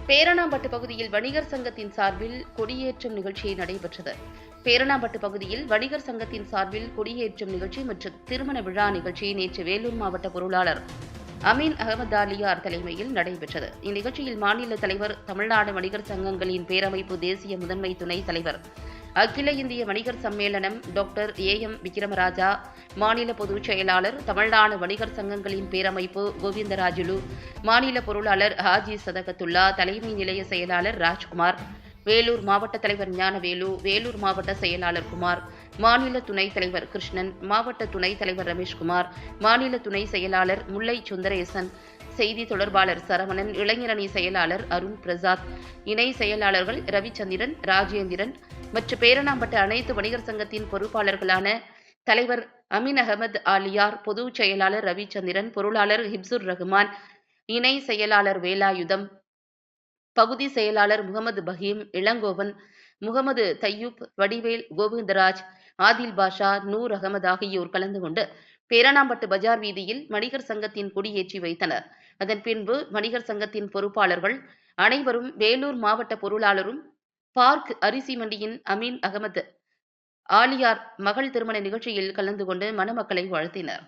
பேரணாம்பட்டு பகுதியில் வணிகர் சங்கத்தின் சார்பில் கொடியேற்றும் நிகழ்ச்சி நடைபெற்றது. பேரணாம்பட்டு பகுதியில் வணிகர் சங்கத்தின் சார்பில் கொடியேற்றும் நிகழ்ச்சி மற்றும் திருமண விழா நிகழ்ச்சி நேற்று வேலூர் மாவட்ட பொருளாளர் அமீன் அகமது ஆலியார் தலைமையில் நடைபெற்றது. இந்நிகழ்ச்சியில் மாநில தலைவர், தமிழ்நாடு வணிகர் சங்கங்களின் பேரமைப்பு தேசிய முதன்மை துணைத் தலைவர், அகில இந்திய வணிகர் சம்மேளனம் டாக்டர் ஏ.எம். விக்ரமராஜா, மாநில பொதுச் செயலாளர், தமிழ்நாடு வணிகர் சங்கங்களின் பேரமைப்பு கோவிந்தராஜுலு, மாநில பொருளாளர் ஹாஜி சதகத்துல்லா, தலைமை நிலைய செயலாளர் ராஜ்குமார், வேலூர் மாவட்ட தலைவர் ஞானவேலு, வேலூர் மாவட்ட செயலாளர் குமார், மாநில துணைத் தலைவர் கிருஷ்ணன், மாவட்ட துணைத் தலைவர் ரமேஷ்குமார், மாநில துணை செயலாளர் முல்லை சுந்தரேசன், செய்தி தொடர்பாளர் சரவணன், இளைஞரணி செயலாளர் அருண் பிரசாத், இணை செயலாளர்கள் ரவிச்சந்திரன், ராஜேந்திரன் மற்றும் பேரணாம்பட்டு அனைத்து வணிகர் சங்கத்தின் பொறுப்பாளர்களான தலைவர் அமீன் அகமது ஆலியார், பொதுச் செயலாளர் ரவிச்சந்திரன், பொருளாளர் ஹிப்சுர் ரஹ்மான், இணை செயலாளர் வேலாயுதம், பகுதி செயலாளர் முகமது பஹீம், இளங்கோவன், முகமது தையூப், வடிவேல், கோவிந்தராஜ், ஆதில் பாஷா, நூர் அகமது ஆகியோர் கலந்து கொண்டு பேரணாம்பட்டு பஜார் வீதியில் வணிகர் சங்கத்தின் கொடியேற்றி வைத்தனர். அதன் பின்பு வணிகர் சங்கத்தின் பொறுப்பாளர்கள் அனைவரும் வேலூர் மாவட்ட பொருளாளரும் பார்க் அரிசி மண்டியின் அமீன் அகமது ஆலியார் மகள் திருமண நிகழ்ச்சியில் கலந்து கொண்டு மணமக்களை வாழ்த்தினர்.